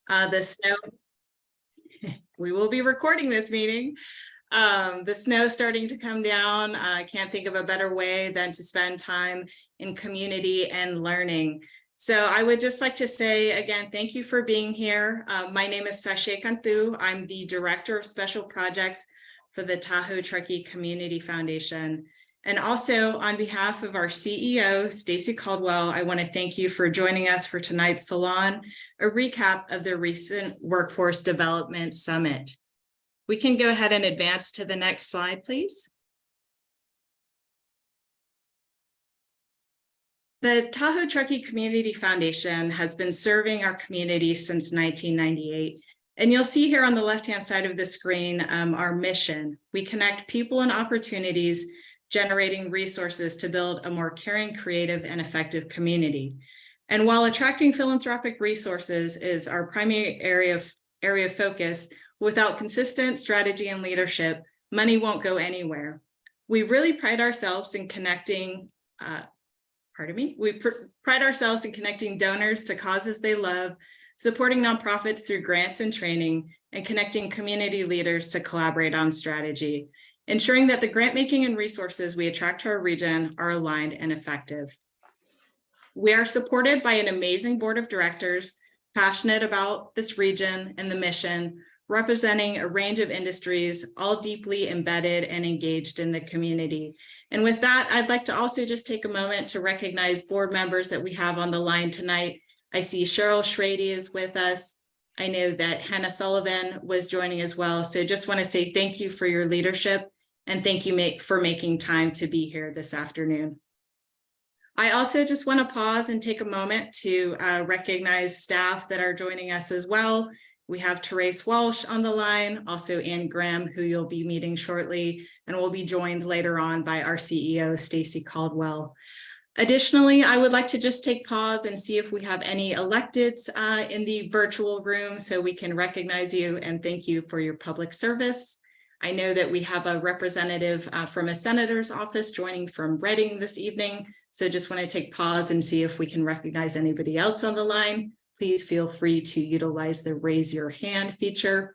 The snow, we will be recording this meeting. The snow starting to come down. I can't think of a better way than to spend time in community and learning. So I would just like to say again, thank you for being here. My name is Sashay Cantu. I'm the Director of Special Projects for the Tahoe Truckee Community Foundation. And also on behalf of our CEO, Stacy Caldwell, I want to thank you for joining us for tonight's Salon, a recap of the recent Workforce Development Summit. We can go ahead and advance to the next slide, please. The Tahoe Truckee Community Foundation has been serving our community since 1998. And you'll see here on the left-hand side of the screen, our mission. We connect people and opportunities, generating resources to build a more caring, creative, and effective community. And while attracting philanthropic resources is our primary area of focus, without consistent strategy and leadership, money won't go anywhere. We really pride ourselves in connecting, pride ourselves in connecting donors to causes they love, supporting nonprofits through grants and training, and connecting community leaders to collaborate on strategy, ensuring that the grant making and resources we attract to our region are aligned and effective. We are supported by an amazing board of directors, passionate about this region and the mission, representing a range of industries, all deeply embedded and engaged in the community. And with that, I'd like to also just take a moment to recognize board members that we have on the line tonight. I see Cheryl Schrady is with us. I know that Hannah Sullivan was joining as well. So just want to say thank you for your leadership and thank you for making time to be here this afternoon. I also just want to pause and take a moment to recognize staff that are joining us as well. We have Therese Walsh on the line, also Ann Graham, who you'll be meeting shortly, and we'll be joined later on by our CEO, Stacy Caldwell. Additionally, I would like to just take pause and see if we have any electeds in the virtual room so we can recognize you and thank you for your public service. I know that we have a representative from a senator's office joining from Reading this evening, so just want to take pause and see if we can recognize anybody else on the line. Please feel free to utilize the raise your hand feature.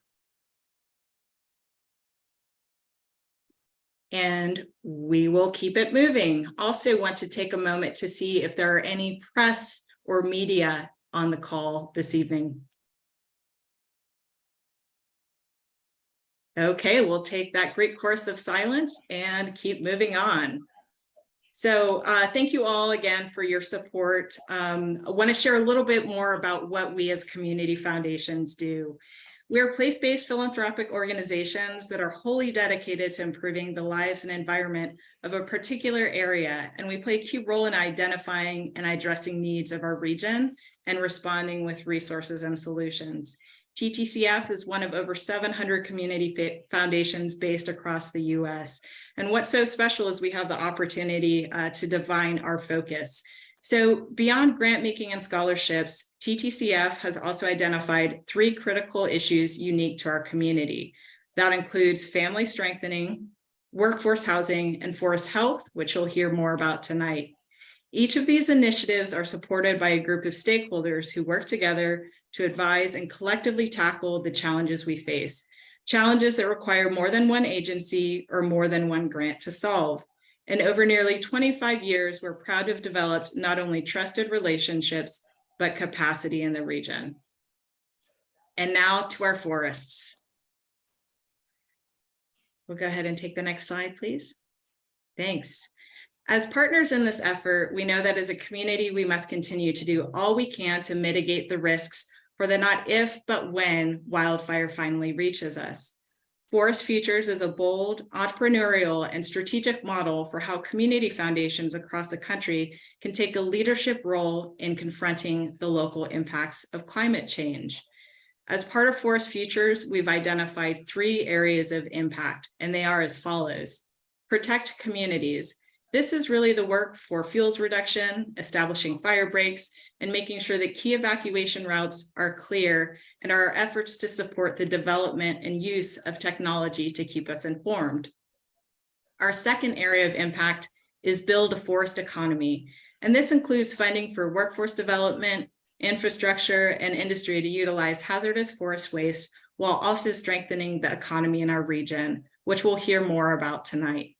And we will keep it moving. Also want to take a moment to see if there are any press or media on the call this evening. Okay, we'll take that great course of silence and keep moving on. So thank you all again for your support. I want to share a little bit more about what we as community foundations do. We're place-based philanthropic organizations that are wholly dedicated to improving the lives and environment of a particular area, and we play a key role in identifying and addressing needs of our region and responding with resources and solutions. TTCF is one of over 700 community foundations based across the US. And what's so special is we have the opportunity to define our focus. So beyond grant making and scholarships, TTCF has also identified 3 critical issues unique to our community. That includes family strengthening, workforce housing, and forest health, which you'll hear more about tonight. Each of these initiatives are supported by a group of stakeholders who work together to advise and collectively tackle the challenges we face, challenges that require more than one agency or more than one grant to solve. And over nearly 25 years, we're proud to have developed not only trusted relationships, but capacity in the region. And now to our forests. We'll go ahead and take the next slide, please. Thanks. As partners in this effort, we know that as a community, we must continue to do all we can to mitigate the risks for the not if, but when wildfire finally reaches us. Forest Futures is a bold, entrepreneurial, and strategic model for how community foundations across the country can take a leadership role in confronting the local impacts of climate change. As part of Forest Futures, we've identified 3 areas of impact, and they are as follows. Protect communities. This is really the work for fuels reduction, establishing fire breaks, and making sure that key evacuation routes are clear, and our efforts to support the development and use of technology to keep us informed. Our second area of impact is build a forest economy, and this includes funding for workforce development, infrastructure, and industry to utilize hazardous forest waste while also strengthening the economy in our region, which we'll hear more about tonight.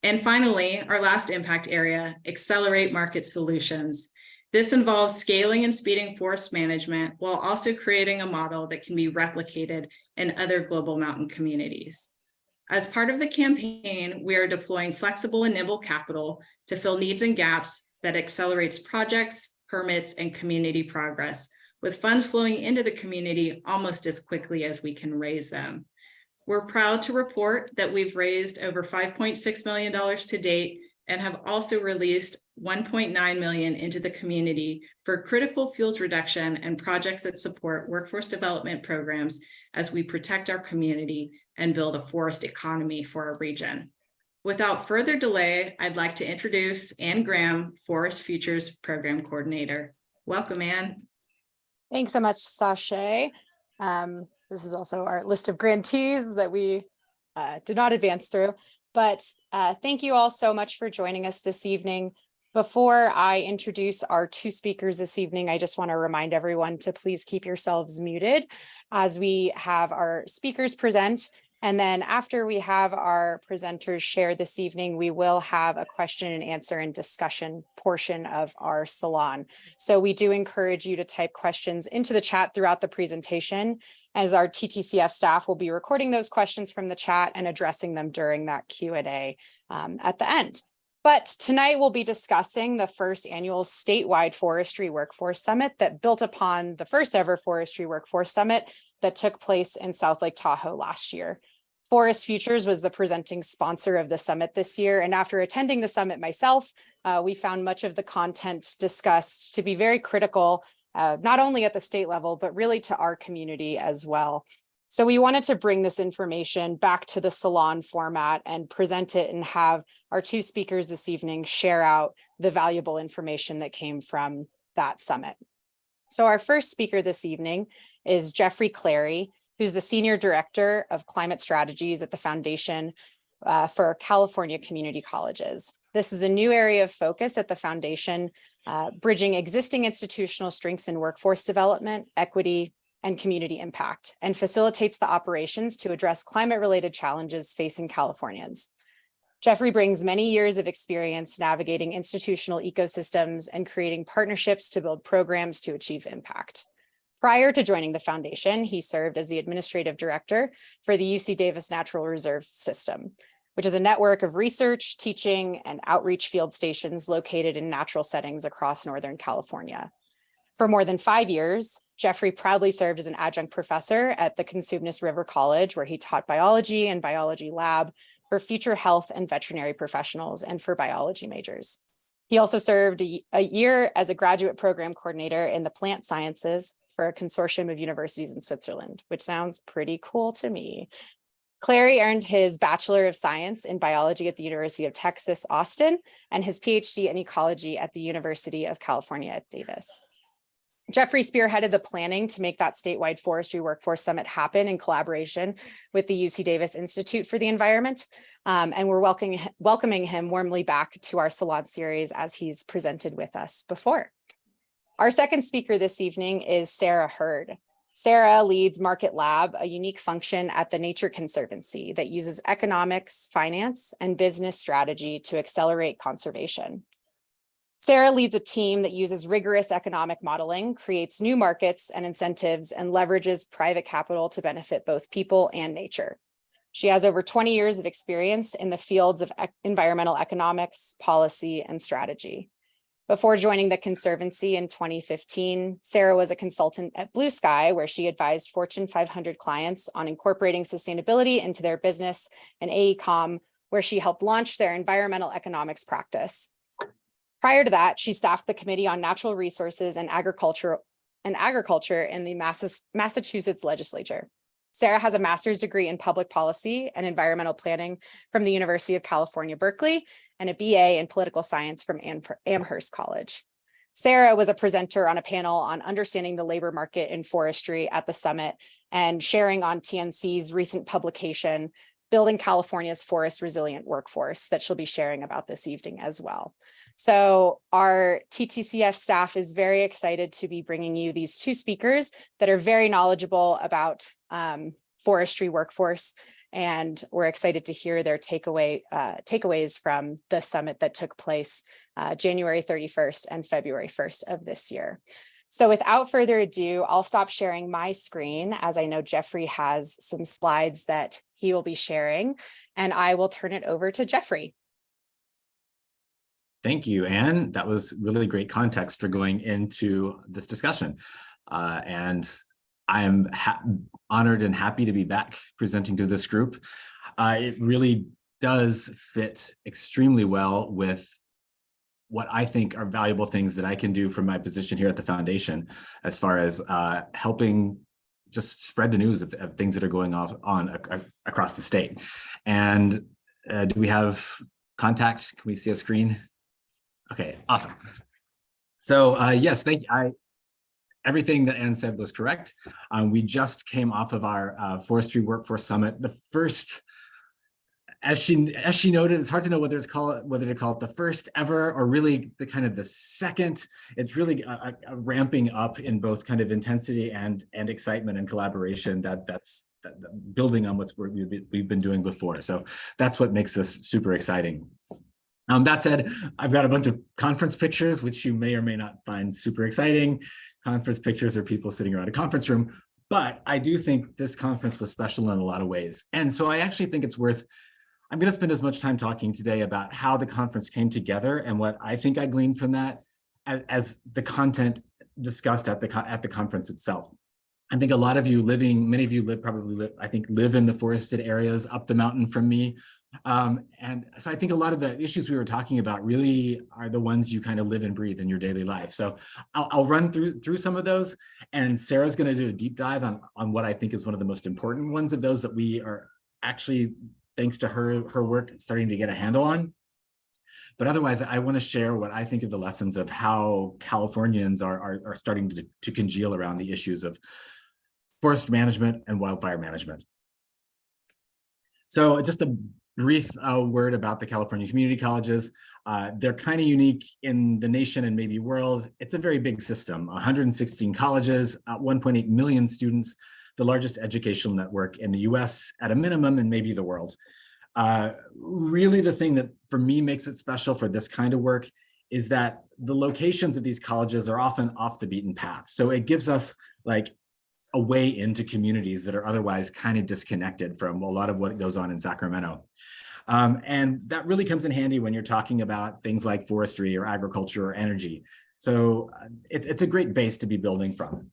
And finally, our last impact area, accelerate market solutions. This involves scaling and speeding forest management while also creating a model that can be replicated in other global mountain communities. As part of the campaign, we are deploying flexible and nimble capital to fill needs and gaps that accelerates projects, permits, and community progress, with funds flowing into the community almost as quickly as we can raise them. We're proud to report that we've raised over $5.6 million to date and have also released $1.9 million into the community for critical fuels reduction and projects that support workforce development programs as we protect our community and build a forest economy for our region. Without further delay, I'd like to introduce Ann Graham, Forest Futures Program Coordinator. Welcome, Ann. Thanks so much, Sasha. This is also our list of grantees that we did not advance through, but thank you all so much for joining us this evening. Before I introduce our two speakers this evening, I just want to remind everyone to please keep yourselves muted as we have our speakers present. And then after we have our presenters share this evening, we will have a question and answer and discussion portion of our salon. So we do encourage you to type questions into the chat throughout the presentation, as our TTCF staff will be recording those questions from the chat and addressing them during that Q&A at the end. But tonight we'll be discussing the first annual statewide Forestry Workforce Summit that built upon the first ever Forestry Workforce Summit that took place in South Lake Tahoe last year. Forest Futures was the presenting sponsor of the summit this year, and after attending the summit myself, we found much of the content discussed to be very critical, not only at the state level, but really to our community as well. So we wanted to bring this information back to the salon format and present it and have our two speakers this evening share out the valuable information that came from that summit. So our first speaker this evening is Jeffrey Clary, who's the Senior Director of Climate Strategies at the Foundation for California Community Colleges. This is a new area of focus at the Foundation, bridging existing institutional strengths in workforce development, equity, and community impact, and facilitates the operations to address climate-related challenges facing Californians. Jeffrey brings many years of experience navigating institutional ecosystems and creating partnerships to build programs to achieve impact. Prior to joining the foundation, he served as the administrative director for the UC Davis Natural Reserve System, which is a network of research, teaching, and outreach field stations located in natural settings across Northern California. For more than 5 years, Jeffrey proudly served as an adjunct professor at the Consumnes River College, where he taught biology and biology lab for future health and veterinary professionals and for biology majors. He also served a year as a graduate program coordinator in the plant sciences for a consortium of universities in Switzerland, which sounds pretty cool to me. Clary earned his Bachelor of Science in Biology at the University of Texas, Austin, and his PhD in Ecology at the University of California at Davis. Jeffrey spearheaded the planning to make that statewide Forestry Workforce Summit happen in collaboration with the UC Davis Institute for the Environment, and we're welcoming him warmly back to our Salon series as he's presented with us before. Our second speaker this evening is Sarah Heard. Sarah leads MarketLab, a unique function at the Nature Conservancy that uses economics, finance, and business strategy to accelerate conservation. Sarah leads a team that uses rigorous economic modeling, creates new markets and incentives, and leverages private capital to benefit both people and nature. She has over 20 years of experience in the fields of environmental economics, policy, and strategy. Before joining the Conservancy in 2015, Sarah was a consultant at Blue Sky, where she advised Fortune 500 clients on incorporating sustainability into their business, and AECOM, where she helped launch their environmental economics practice. Prior to that, she staffed the Committee on Natural Resources and Agriculture in the Massachusetts legislature. Sarah has a master's degree in public policy and environmental planning from the University of California, Berkeley, and a BA in political science from Amherst College. Sarah was a presenter on a panel on understanding the labor market in forestry at the summit and sharing on TNC's recent publication, Building California's Forest Resilient Workforce, that she'll be sharing about this evening as well. So our TTCF staff is very excited to be bringing you these two speakers that are very knowledgeable about forestry workforce. And we're excited to hear their takeaways from the summit that took place January 31st and February 1st of this year. So without further ado, I'll stop sharing my screen, as I know Jeffrey has some slides that he will be sharing, and I will turn it over to Jeffrey. Thank you, Anne. That was really great context for going into this discussion. And I am honored and happy to be back presenting to this group. It really does fit extremely well with what I think are valuable things that I can do from my position here at the foundation, as far as helping just spread the news of things that are going on across the state. And do we have contact? Can we see a screen? Okay, awesome. So yes, everything that Anne said was correct. We just came off of our Forestry Workforce Summit. The first, as she noted, it's hard to know whether to call it the first ever or really the second. It's really a ramping up in both kind of intensity and excitement and collaboration that's building on what we've been doing before. So that's what makes this super exciting. That said, I've got a bunch of conference pictures, which you may or may not find super exciting. Conference pictures are people sitting around a conference room, but I do think this conference was special in a lot of ways. And so I actually think it's worth, I'm going to spend as much time talking today about how the conference came together and what I think I gleaned from that as the content discussed at the conference itself. I think a lot of you many of you live in the forested areas up the mountain from me. And so I think a lot of the issues we were talking about really are the ones you kind of live and breathe in your daily life. So I'll run through some of those, and Sarah's going to do a deep dive on what I think is one of the most important ones of those that we are actually, thanks to her work, starting to get a handle on. But otherwise, I want to share what I think of the lessons of how Californians are starting to congeal around the issues of forest management and wildfire management. So just a brief word about the California community colleges. They're kind of unique in the nation and maybe world. It's a very big system, 116 colleges, 1.8 million students, the largest educational network in the US at a minimum and maybe the world. Really the thing that for me makes it special for this kind of work is that the locations of these colleges are often off the beaten path. So it gives us like a way into communities that are otherwise kind of disconnected from a lot of what goes on in Sacramento. And that really comes in handy when you're talking about things like forestry or agriculture or energy. So it's a great base to be building from.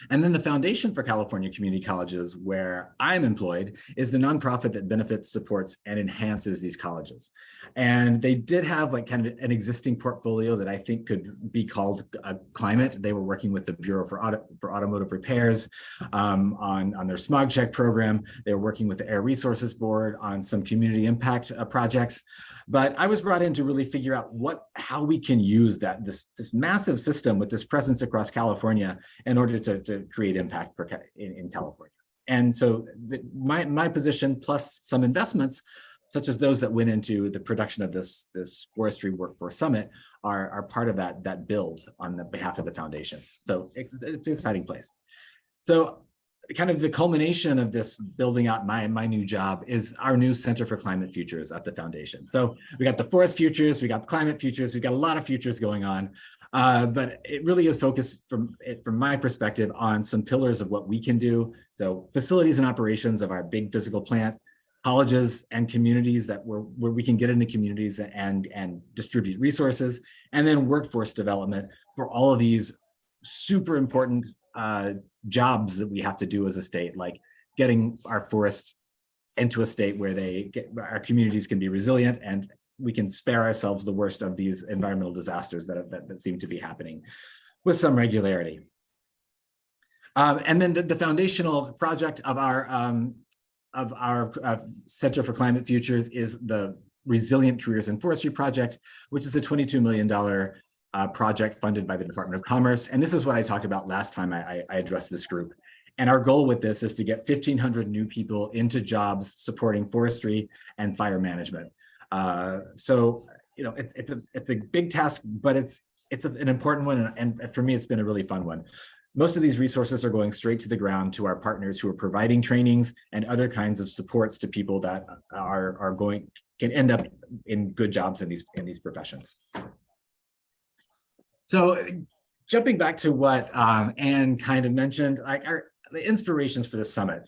And then the Foundation for California Community Colleges, where I'm employed, is the nonprofit that benefits, supports, and enhances these colleges. And they did have like kind of an existing portfolio that I think could be called climate. They were working with the Bureau for Automotive Repairs on their smog check program. They were working with the Air Resources Board on some community impact projects. But I was brought in to really figure out how we can use this massive system with this presence across California in order to create impact in California. And so my position plus some investments, such as those that went into the production of this Forestry Workforce Summit, are part of that build on the behalf of the foundation. So it's an exciting place. So kind of the culmination of this building out my new job is our new Center for Climate Futures at the foundation. So we got the forest futures, we got the climate futures, we got a lot of futures going on. But it really is focused from my perspective on some pillars of what we can do. So facilities and operations of our big physical plant, colleges and communities where we can get into communities and distribute resources, and then workforce development for all of these super important jobs that we have to do as a state, like getting our forests into a state where our communities can be resilient and we can spare ourselves the worst of these environmental disasters that seem to be happening with some regularity. And then the foundational project of our Center for Climate Futures is the Resilient Careers in Forestry project, which is a $22 million project funded by the Department of Commerce. And this is what I talked about last time I addressed this group. And our goal with this is to get 1,500 new people into jobs supporting forestry and fire management. So it's a big task, but it's an important one, and for me, it's been a really fun one. Most of these resources are going straight to the ground to our partners who are providing trainings and other kinds of supports to people that can end up in good jobs in these professions. So jumping back to what Anne kind of mentioned, the inspirations for the summit.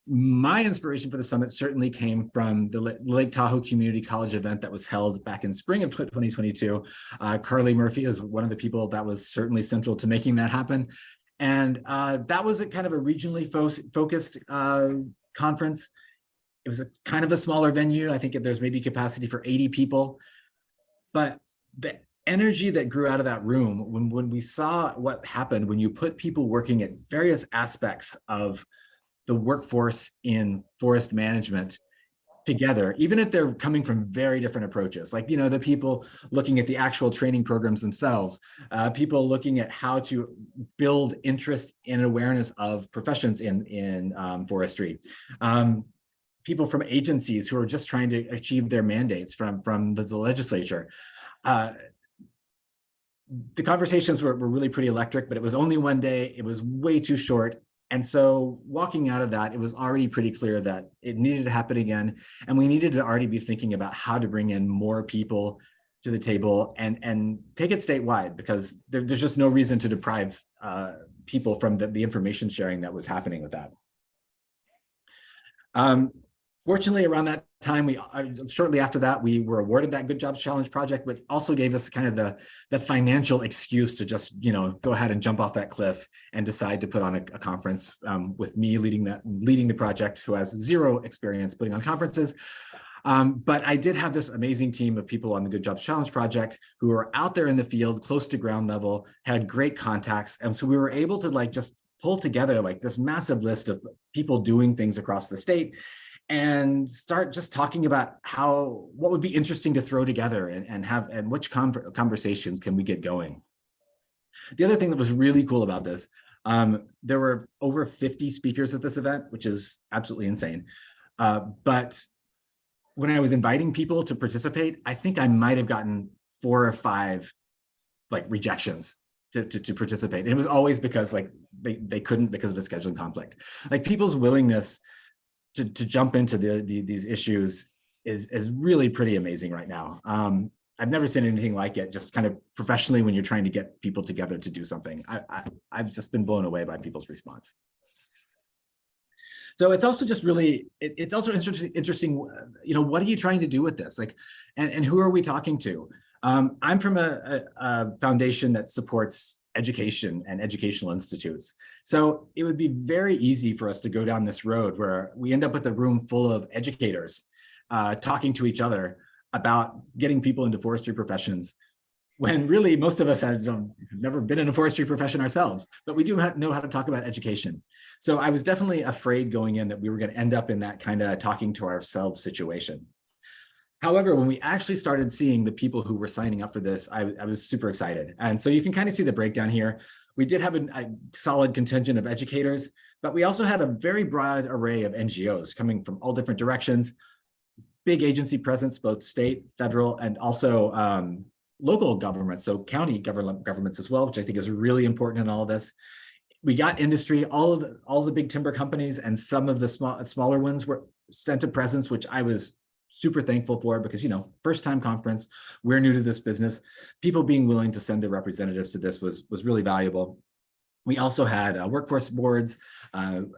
My inspiration for the summit certainly came from the Lake Tahoe Community College event that was held back in spring of 2022. Carly Murphy is one of the people that was certainly central to making that happen. And that was a kind of a regionally focused conference. It was kind of a smaller venue. I think there's maybe capacity for 80 people, but the energy that grew out of that room when we saw what happened when you put people working at various aspects of the workforce in forest management together, even if they're coming from very different approaches, like, the people looking at the actual training programs themselves, people looking at how to build interest and awareness of professions in forestry, people from agencies who are just trying to achieve their mandates from the legislature. The conversations were really pretty electric, but it was only one day. It was way too short. And so walking out of that, it was already pretty clear that it needed to happen again. And we needed to already be thinking about how to bring in more people to the table and take it statewide, because there's just no reason to deprive people from the information sharing that was happening with that. Fortunately, around that time, shortly after that, we were awarded that Good Jobs Challenge project, which also gave us kind of the financial excuse to just, go ahead and jump off that cliff and decide to put on a conference with me leading the project, who has zero experience putting on conferences. But I did have this amazing team of people on the Good Jobs Challenge project who were out there in the field, close to ground level, had great contacts. And so we were able to just pull together this massive list of people doing things across the state and start just talking about what would be interesting to throw together and which conversations can we get going. The other thing that was really cool about this, there were over 50 speakers at this event, which is absolutely insane. But when I was inviting people to participate, I think I might have gotten 4 or 5 rejections to participate. And it was always because they couldn't because of a scheduling conflict. People's willingness to jump into these issues is really pretty amazing right now. I've never seen anything like it, just kind of professionally when you're trying to get people together to do something. I've just been blown away by people's response. So it's also just really, it's also interesting, what are you trying to do with this? And who are we talking to? I'm from a foundation that supports education and educational institutes. So it would be very easy for us to go down this road where we end up with a room full of educators talking to each other about getting people into forestry professions, when really most of us have never been in a forestry profession ourselves, but we do know how to talk about education. So I was definitely afraid going in that we were going to end up in that kind of talking to ourselves situation. However, when we actually started seeing the people who were signing up for this, I was super excited. And so you can kind of see the breakdown here. We did have a solid contingent of educators, but we also had a very broad array of NGOs coming from all different directions, big agency presence, both state, federal, and also local governments, so county governments as well, which I think is really important in all of this. We got industry, all the big timber companies, and some of the smaller ones were sent a presence, which I was super thankful for, because first time conference, we're new to this business. People being willing to send their representatives to this was really valuable. We also had workforce boards,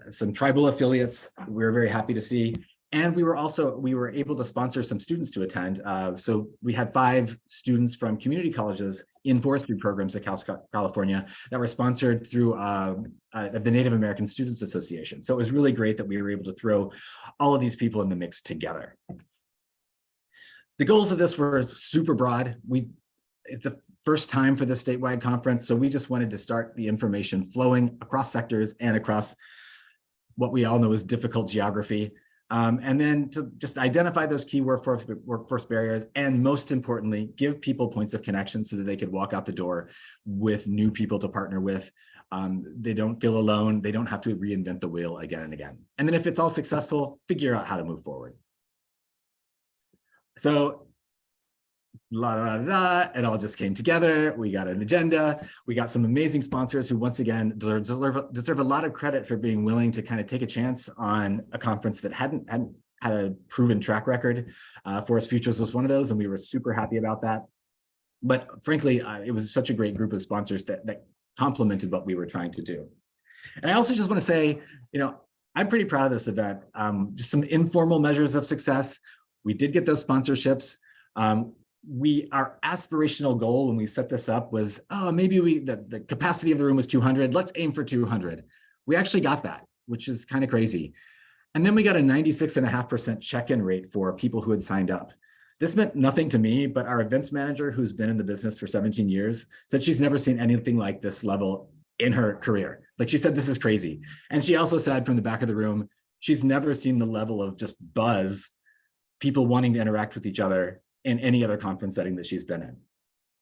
some tribal affiliates we were very happy to see. And we were able to sponsor some students to attend. So we had 5 students from community colleges in forestry programs at California that were sponsored through the Native American Students Association. So it was really great that we were able to throw all of these people in the mix together. The goals of this were super broad. It's the first time for the statewide conference, so we just wanted to start the information flowing across sectors and across what we all know is difficult geography. And then to just identify those key workforce barriers, and most importantly, give people points of connection so that they could walk out the door with new people to partner with. They don't feel alone. They don't have to reinvent the wheel again and again. And then if it's all successful, figure out how to move forward. So la da da da, it all just came together. We got an agenda. We got some amazing sponsors who, once again, deserve a lot of credit for being willing to kind of take a chance on a conference that hadn't had a proven track record. Forest Futures was one of those, and we were super happy about that. But frankly, it was such a great group of sponsors that complemented what we were trying to do. And I also just want to say, I'm pretty proud of this event. Just some informal measures of success. We did get those sponsorships. Our aspirational goal when we set this up was, maybe the capacity of the room was 200. Let's aim for 200. We actually got that, which is kind of crazy. And then we got a 96.5% check-in rate for people who had signed up. This meant nothing to me, but our events manager, who's been in the business for 17 years, said she's never seen anything like this level in her career. Like, she said, this is crazy. And she also said from the back of the room, she's never seen the level of just buzz, people wanting to interact with each other in any other conference setting that she's been in.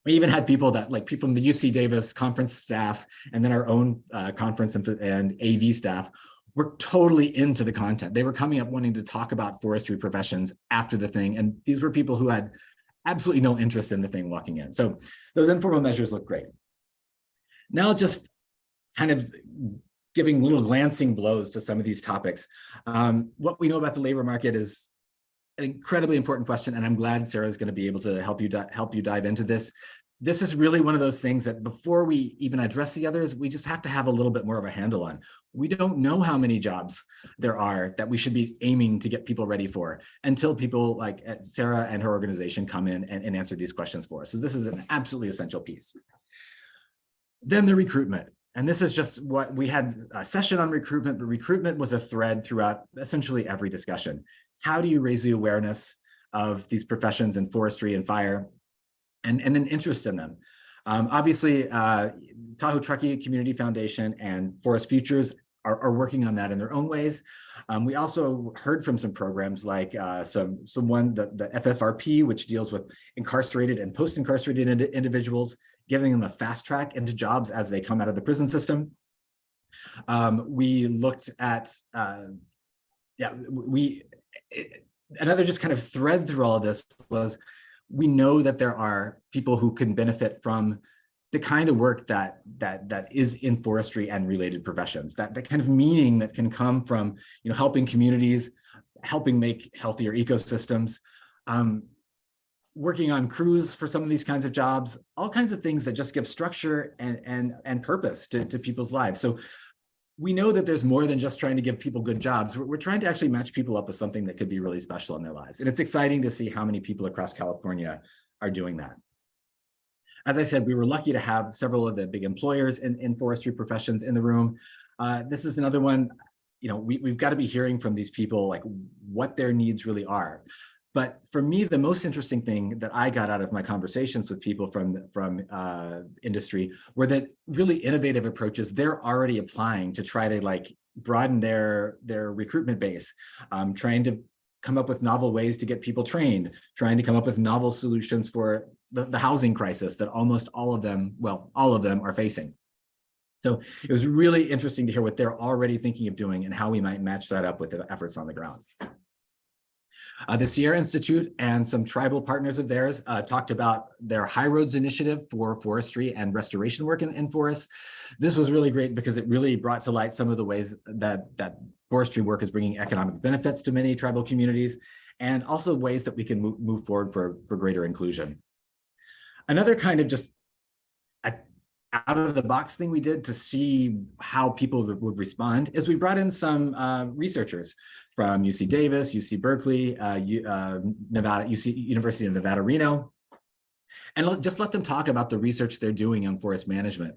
We even had people people from the UC Davis conference staff, and then our own conference and AV staff were totally into the content. They were coming up wanting to talk about forestry professions after the thing. And these were people who had absolutely no interest in the thing walking in. So those informal measures look great. Now, just kind of giving little glancing blows to some of these topics. What we know about the labor market is an incredibly important question, and I'm glad Sarah is going to be able to help you dive into this. This is really one of those things that before we even address the others, we just have to have a little bit more of a handle on. We don't know how many jobs there are that we should be aiming to get people ready for until people like Sarah and her organization come in and answer these questions for us. So this is an absolutely essential piece. Then the recruitment. And this is just what we had a session on recruitment, but recruitment was a thread throughout essentially every discussion. How do you raise the awareness of these professions in forestry and fire, and then interest in them? Obviously, Tahoe Truckee Community Foundation and Forest Futures are working on that in their own ways. We also heard from some programs like the FFRP, which deals with incarcerated and post-incarcerated individuals, giving them a fast track into jobs as they come out of the prison system. We looked at, another just kind of thread through all of this was, we know that there are people who can benefit from the kind of work that is in forestry and related professions, that kind of meaning that can come from helping communities, helping make healthier ecosystems, working on crews for some of these kinds of jobs, all kinds of things that just give structure and purpose to people's lives. So we know that there's more than just trying to give people good jobs. We're trying to actually match people up with something that could be really special in their lives. And it's exciting to see how many people across California are doing that. As I said, we were lucky to have several of the big employers in forestry professions in the room. This is another one, we've got to be hearing from these people, like what their needs really are. But for me, the most interesting thing that I got out of my conversations with people from industry were that really innovative approaches they're already applying to try to broaden their recruitment base, trying to come up with novel ways to get people trained, trying to come up with novel solutions for the housing crisis that almost all of them are facing. So it was really interesting to hear what they're already thinking of doing and how we might match that up with the efforts on the ground. The Sierra Institute and some tribal partners of theirs talked about their High Roads initiative for forestry and restoration work in forests. This was really great because it really brought to light some of the ways that forestry work is bringing economic benefits to many tribal communities, and also ways that we can move forward for greater inclusion. Another kind of just out of the box thing we did to see how people would respond is we brought in some researchers from UC Davis, UC Berkeley, University of Nevada, Reno, and just let them talk about the research they're doing on forest management.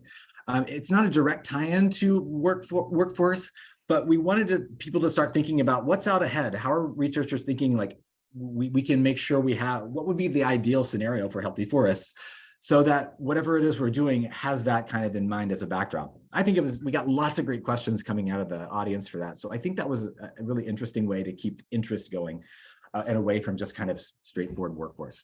It's not a direct tie-in to workforce, but we wanted people to start thinking about what's out ahead. How are researchers thinking we can make sure we have, what would be the ideal scenario for healthy forests, so that whatever it is we're doing has that kind of in mind as a backdrop. I think we got lots of great questions coming out of the audience for that. So I think that was a really interesting way to keep interest going and away from just kind of straightforward workforce.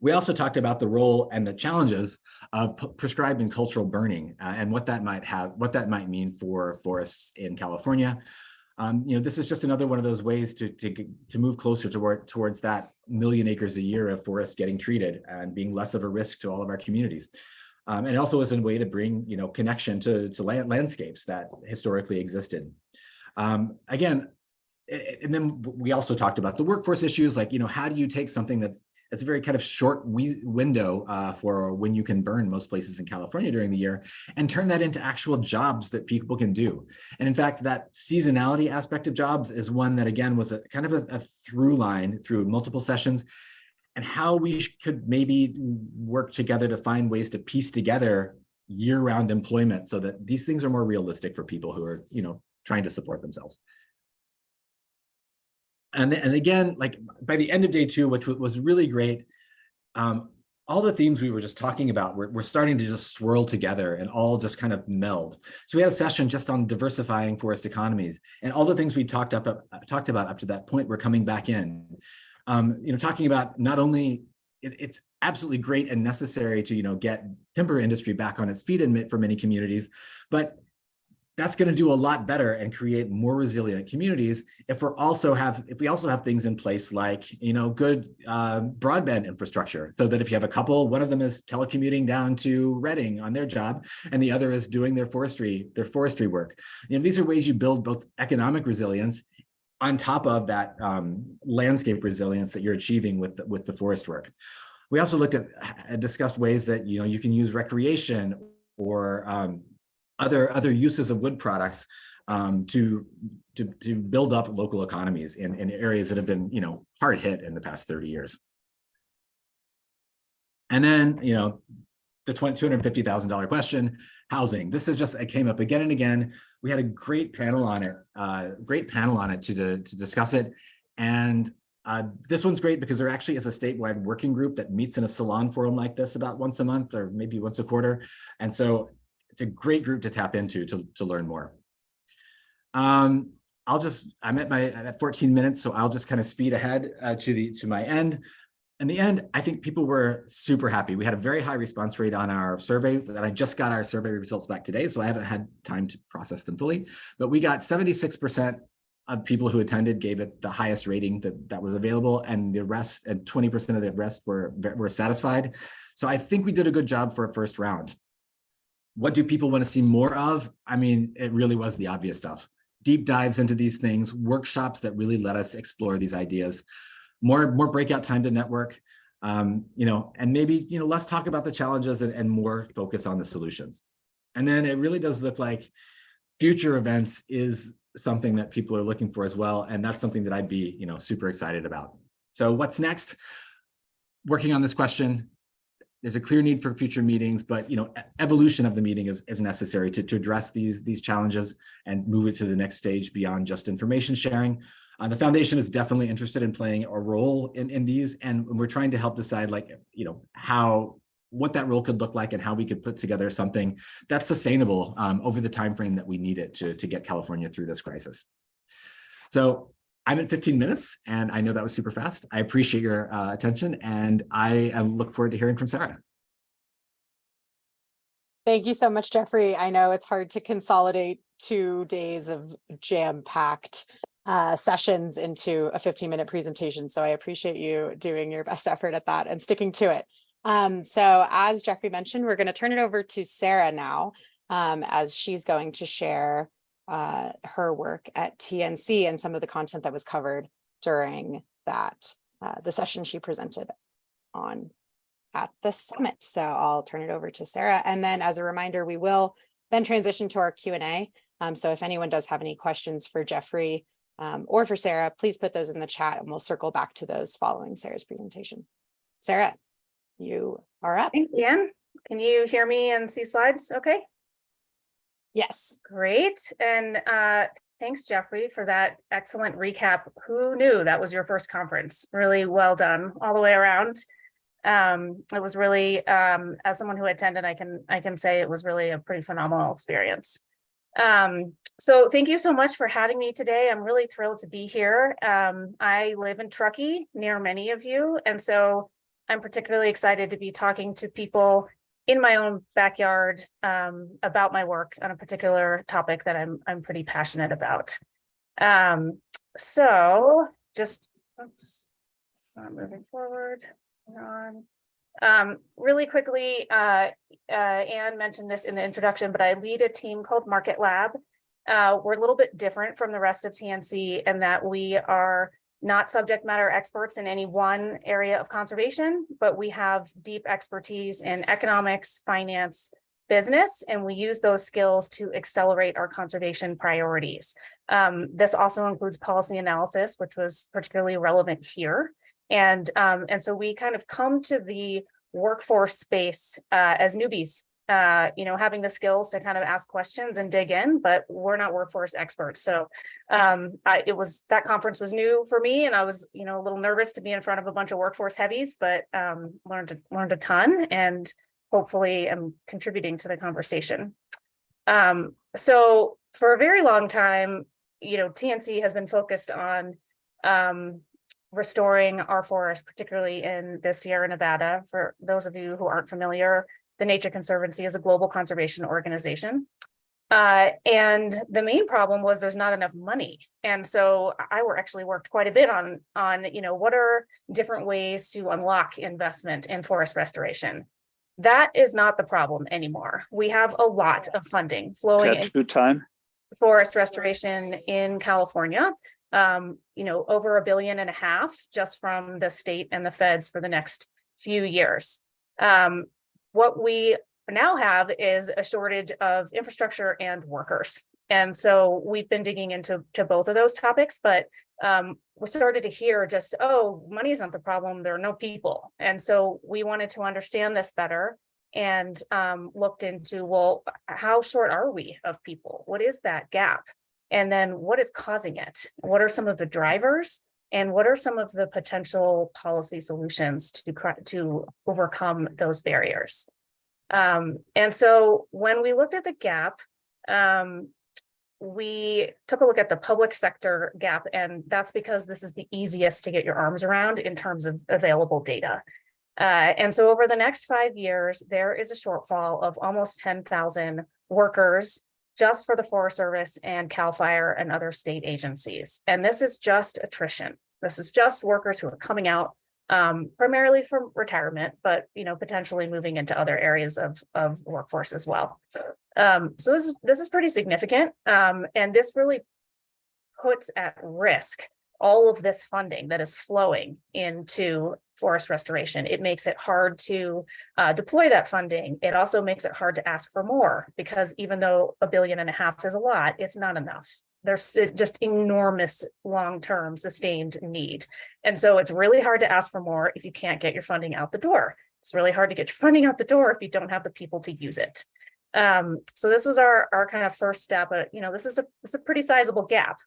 We also talked about the role and the challenges of prescribed and cultural burning and what that might mean for forests in California. This is just another one of those ways to move closer towards that 1 million acres a year of forest getting treated and being less of a risk to all of our communities. And it also is a way to bring, connection to landscapes that historically existed. Again, and then we also talked about the workforce issues, like, how do you take something that's a very kind of short window for when you can burn most places in California during the year and turn that into actual jobs that people can do. And in fact, that seasonality aspect of jobs is one that, again, was a kind of a through line through multiple sessions, and how we could maybe work together to find ways to piece together year-round employment so that these things are more realistic for people who are, trying to support themselves. And again, like by the end of day 2, which was really great, all the themes we were just talking about were starting to just swirl together and all just kind of meld. So we had a session just on diversifying forest economies, and all the things we talked about up to that point were coming back in. Talking about not only it's absolutely great and necessary to get timber industry back on its feet for many communities, but that's going to do a lot better and create more resilient communities if we also have things in place like good broadband infrastructure, so that if you have a couple, one of them is telecommuting down to Reading on their job and the other is doing their forestry work. These are ways you build both economic resilience on top of that landscape resilience that you're achieving with the forest work. We also looked at discussed ways that you can use recreation or other uses of wood products to build up local economies in areas that have been hard hit in the past 30 years. And then the $250,000 question, housing. This is it came up again and again. We had a great panel on it to discuss it. And this one's great because there actually is a statewide working group that meets in a Salon forum like this about once a month or maybe once a quarter. And so it's a great group to tap into to learn more. I'm at 14 minutes, so I'll just kind of speed ahead to my end. In the end, I think people were super happy. We had a very high response rate on our survey, that I just got our survey results back today, so I haven't had time to process them fully. But we got 76% of people who attended gave it the highest rating that was available, and the rest, and 20% of the rest were satisfied. So I think we did a good job for a first round. What do people want to see more of? I mean, it really was the obvious stuff. Deep dives into these things, workshops that really let us explore these ideas, more breakout time to network, and maybe, less talk about the challenges and more focus on the solutions. And then it really does look like future events is something that people are looking for as well. And that's something that I'd be, super excited about. So what's next? Working on this question. There's a clear need for future meetings, but evolution of the meeting is necessary to address these challenges and move it to the next stage beyond just information sharing. The foundation is definitely interested in playing a role in these, and we're trying to help decide what that role could look like and how we could put together something that's sustainable over the time frame that we need it to get California through this crisis. So I'm at 15 minutes, and I know that was super fast. I appreciate your attention, and I look forward to hearing from Sarah. Thank you so much, Jeffrey. I know it's hard to consolidate 2 days of jam-packed sessions into a 15-minute presentation, so I appreciate you doing your best effort at that and sticking to it. So as Jeffrey mentioned, we're going to turn it over to Sarah now, as she's going to share her work at TNC and some of the content that was covered during that the session she presented on at the summit. So I'll turn it over to Sarah, and then as a reminder, we will then transition to our Q&A. So if anyone does have any questions for Jeffrey or for Sarah, please put those in the chat and we'll circle back to those following Sarah's presentation. Sarah, you are up. Thanks, Anne. Can you hear me and see slides? Okay. Yes. Great. And thanks, Jeffrey, for that excellent recap. Who knew that was your first conference? Really well done all the way around. It was really, as someone who attended, I can say it was really a pretty phenomenal experience. So thank you so much for having me today. I'm really thrilled to be here. I live in Truckee, near many of you, and so I'm particularly excited to be talking to people in my own backyard about my work on a particular topic that I'm pretty passionate about. So just, oops, moving forward. Really quickly, Anne mentioned this in the introduction, but I lead a team called MarketLab. We're a little bit different from the rest of TNC in that we are not subject matter experts in any one area of conservation, but we have deep expertise in economics, finance, business, and we use those skills to accelerate our conservation priorities. This also includes policy analysis, which was particularly relevant here. And so we kind of come to the workforce space as newbies, having the skills to kind of ask questions and dig in, but we're not workforce experts. So that conference was new for me, and I was, a little nervous to be in front of a bunch of workforce heavies, but learned a ton, and hopefully I'm contributing to the conversation. So for a very long time, TNC has been focused on restoring our forests, particularly in the Sierra Nevada. For those of you who aren't familiar, the Nature Conservancy is a global conservation organization. And the main problem was there's not enough money. And so I actually worked quite a bit on what are different ways to unlock investment in forest restoration. That is not the problem anymore. We have a lot of funding flowing into forest restoration in California. Over $1.5 billion just from the state and the feds for the next few years. What we now have is a shortage of infrastructure and workers. And so we've been digging into both of those topics, but we started to hear just, money isn't the problem, there are no people. And so we wanted to understand this better and looked into, well, how short are we of people? What is that gap? And then what is causing it? What are some of the drivers? And what are some of the potential policy solutions to overcome those barriers? And so when we looked at the gap, we took a look at the public sector gap, and that's because this is the easiest to get your arms around in terms of available data. And so over the next 5 years, there is a shortfall of almost 10,000 workers just for the Forest Service and CAL FIRE and other state agencies. And this is just attrition. This is just workers who are coming out primarily from retirement, but potentially moving into other areas of workforce as well. So this is pretty significant. And this really puts at risk all of this funding that is flowing into forest restoration. It makes it hard to deploy that funding. It also makes it hard to ask for more, because even though $1.5 billion is a lot, it's not enough. There's just enormous long-term sustained need. And so it's really hard to ask for more if you can't get your funding out the door. It's really hard to get your funding out the door if you don't have the people to use it. So this was our kind of first step. This is a pretty sizable gap.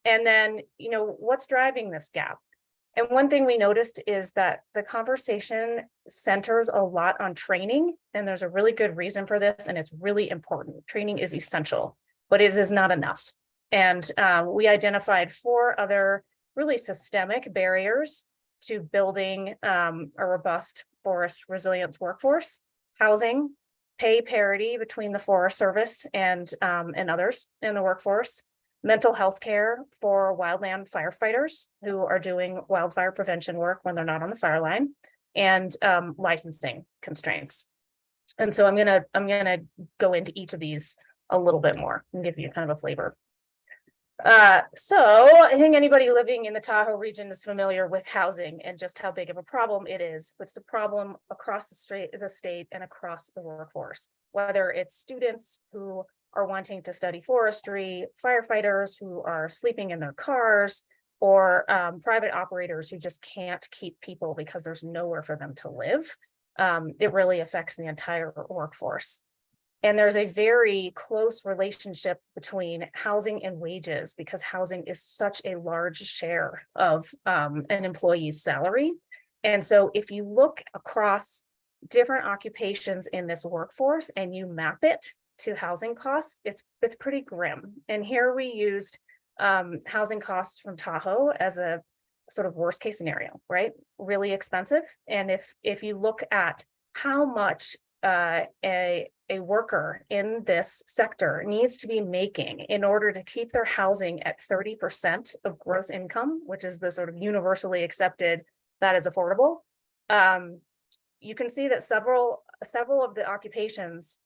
And then, what's driving this gap? And one thing we noticed is that the conversation centers a lot on training, and there's a really good reason for this, and it's really important. Training is essential, but it is not enough. And we identified 4 other really systemic barriers to building a robust forest resilience workforce: housing, pay parity between the Forest Service and others in the workforce, mental health care for wildland firefighters who are doing wildfire prevention work when they're not on the fire line, and licensing constraints. And so I'm gonna go into each of these a little bit more and give you kind of a flavor. So I think anybody living in the Tahoe region is familiar with housing and just how big of a problem it is. But it's a problem across the state and across the workforce, whether it's students who are wanting to study forestry, firefighters who are sleeping in their cars, or private operators who just can't keep people because there's nowhere for them to live. It really affects the entire workforce. And there's a very close relationship between housing and wages, because housing is such a large share of an employee's salary. And so if you look across different occupations in this workforce and you map it to housing costs, it's pretty grim. And here we used housing costs from Tahoe as a sort of worst case scenario, right? Really expensive. And if you look at how much a a worker in this sector needs to be making in order to keep their housing at 30% of gross income, which is the sort of universally accepted that is affordable. You can see that several of the occupations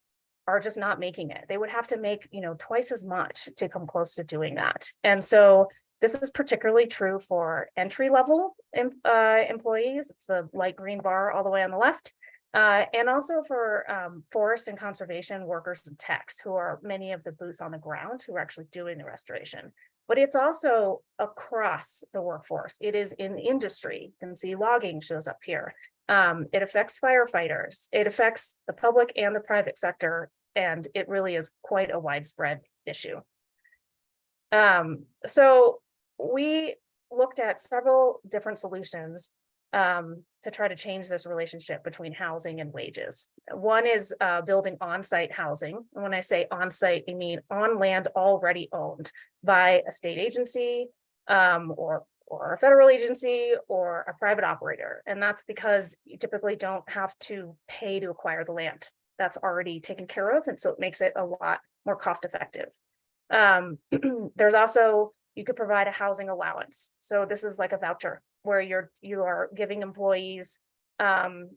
are just not making it. They would have to make, twice as much to come close to doing that. And so this is particularly true for entry-level employees. It's the light green bar all the way on the left. And also for forest and conservation workers and techs, who are many of the boots on the ground who are actually doing the restoration. But it's also across the workforce. It is in industry. You can see logging shows up here. It affects firefighters. It affects the public and the private sector, and it really is quite a widespread issue. So we looked at several different solutions to try to change this relationship between housing and wages. One is building on-site housing. And when I say on-site, I mean on land already owned by a state agency or a federal agency or a private operator. And that's because you typically don't have to pay to acquire the land. That's already taken care of. And so it makes it a lot more cost effective. There's also, you could provide a housing allowance. So this is like a voucher where you are giving employees, funding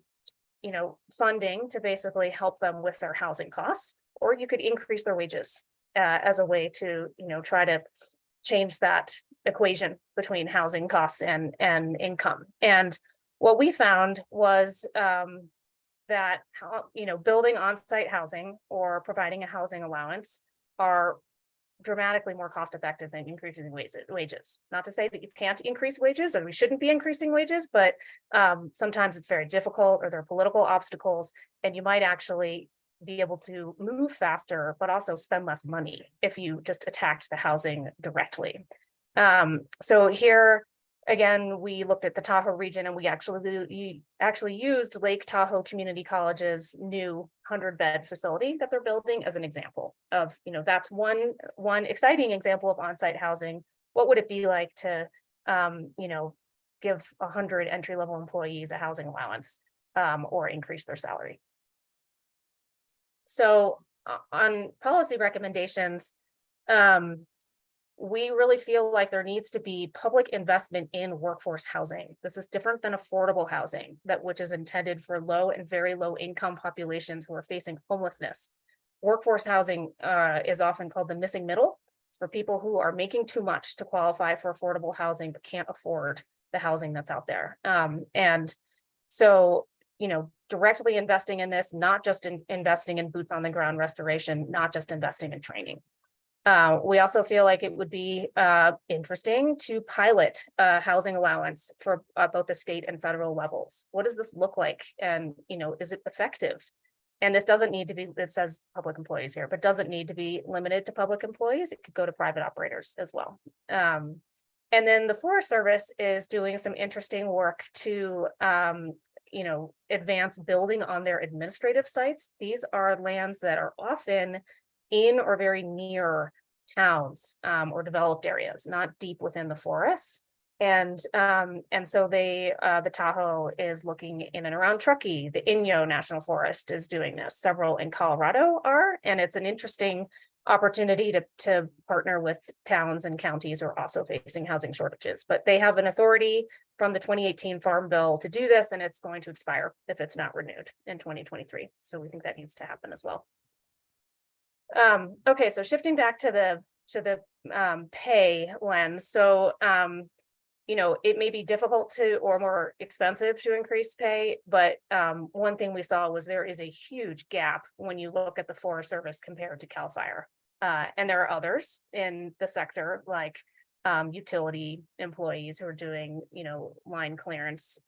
to basically help them with their housing costs, or you could increase their wages as a way to, try to change that equation between housing costs and income. And what we found was that, building on-site housing or providing a housing allowance are dramatically more cost effective than increasing wages. Not to say that you can't increase wages or we shouldn't be increasing wages, but sometimes it's very difficult or there are political obstacles, and you might actually be able to move faster, but also spend less money if you just attacked the housing directly. So here, again, we looked at the Tahoe region, and we actually used Lake Tahoe Community College's new 100-bed facility that they're building as an example of, that's one exciting example of on-site housing. What would it be like to, give 100 entry-level employees a housing allowance or increase their salary? So on policy recommendations, we really feel like there needs to be public investment in workforce housing. This is different than affordable housing, which is intended for low and very low income populations who are facing homelessness. Workforce housing is often called the missing middle. It's for people who are making too much to qualify for affordable housing, but can't afford the housing that's out there. And so, directly investing in this, not just investing in boots on the ground restoration, not just investing in training. We also feel like it would be interesting to pilot a housing allowance for both the state and federal levels. What does this look like? And, is it effective? And this doesn't need to be, it says public employees here, but doesn't need to be limited to public employees. It could go to private operators as well. And then the Forest Service is doing some interesting work to, advance building on their administrative sites. These are lands that are often in or very near towns or developed areas, not deep within the forest. And so the Tahoe is looking in and around Truckee. The Inyo National Forest is doing this. Several in Colorado are, and it's an interesting opportunity to partner with towns and counties who are also facing housing shortages. But they have an authority from the 2018 Farm Bill to do this, and it's going to expire if it's not renewed in 2023. So we think that needs to happen as well. Okay, so shifting back to the pay lens. So it may be difficult to or more expensive to increase pay, but one thing we saw was there is a huge gap when you look at the Forest Service compared to CAL FIRE. And there are others in the sector like utility employees who are doing, line clearance,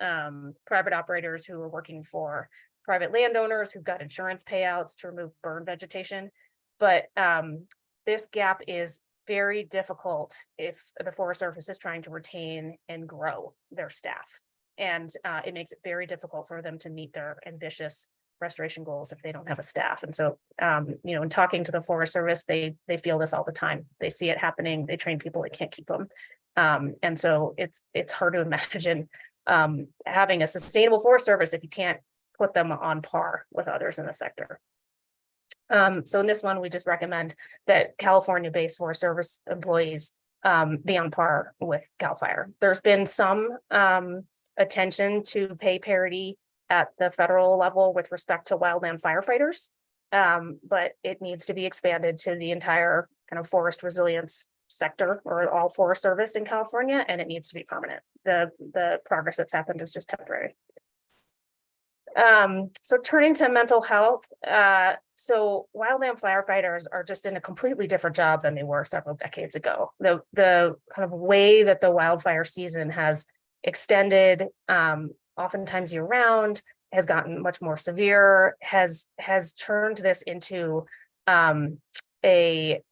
private operators who are working for private landowners who've got insurance payouts to remove burn vegetation. But this gap is very difficult if the Forest Service is trying to retain and grow their staff. And it makes it very difficult for them to meet their ambitious restoration goals if they don't have a staff. And so, in talking to the Forest Service, they feel this all the time. They see it happening. They train people, they can't keep them. And so it's hard to imagine having a sustainable Forest Service if you can't put them on par with others in the sector. So in this one, we just recommend that California-based Forest Service employees be on par with CAL FIRE. There's been some attention to pay parity at the federal level with respect to wildland firefighters, but it needs to be expanded to the entire kind of forest resilience sector or all Forest Service in California, and it needs to be permanent. The progress that's happened is just temporary. So turning to mental health, so wildland firefighters are just in a completely different job than they were several decades ago. The kind of way that the wildfire season has extended, oftentimes year round, has gotten much more severe, has turned this into a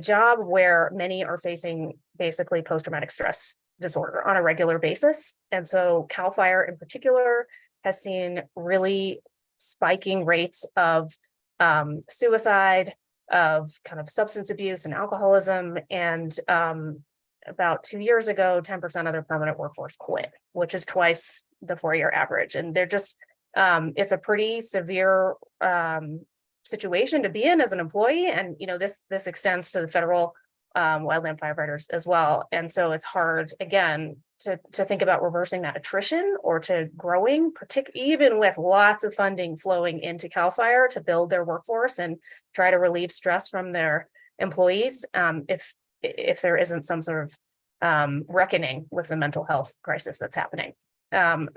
job where many are facing basically post-traumatic stress disorder on a regular basis. And so CAL FIRE in particular has seen really spiking rates of suicide, of kind of substance abuse and alcoholism. And about 2 years ago, 10% of their permanent workforce quit, which is twice the 4-year average. And they're just, it's a pretty severe situation to be in as an employee. And, you know, this extends to the federal wildland firefighters as well. And so it's hard, again, to think about reversing that attrition or to growing, even with lots of funding flowing into CAL FIRE to build their workforce and try to relieve stress from their employees, if there isn't some sort of reckoning with the mental health crisis that's happening.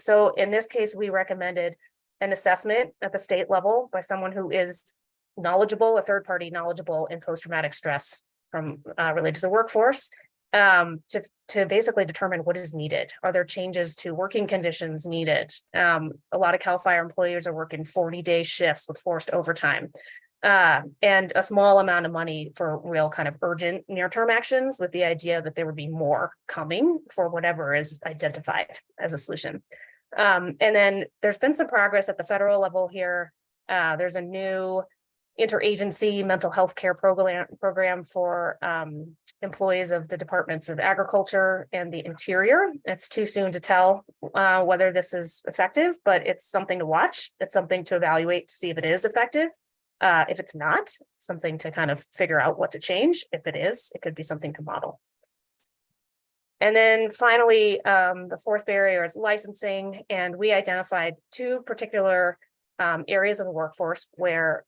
So in this case, we recommended an assessment at the state level by someone who is knowledgeable, a third party knowledgeable in post-traumatic stress from related to the workforce, to basically determine what is needed. Are there changes to working conditions needed? A lot of CAL FIRE employers are working 40-day shifts with forced overtime, and a small amount of money for real kind of urgent near-term actions, with the idea that there would be more coming for whatever is identified as a solution. And then there's been some progress at the federal level here. There's a new interagency mental health care program for employees of the Departments of Agriculture and the Interior. It's too soon to tell whether this is effective, but it's something to watch. It's something to evaluate to see if it is effective. If it's not, something to kind of figure out what to change. If it is, it could be something to model. And then finally, the fourth barrier is licensing. And we identified two particular areas of the workforce where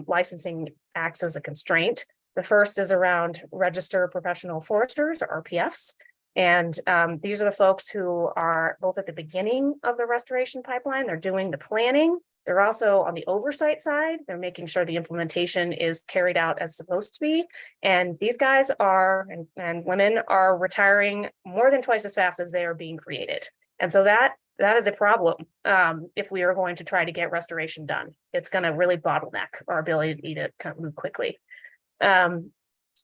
licensing acts as a constraint. The first is around registered professional foresters, or RPFs. And these are the folks who are both at the beginning of the restoration pipeline. They're doing the planning. They're also on the oversight side. They're making sure the implementation is carried out as supposed to be. And these guys are, and women are retiring more than twice as fast as they are being created. And so that is a problem if we are going to try to get restoration done. It's going to really bottleneck our ability to kind of move quickly. And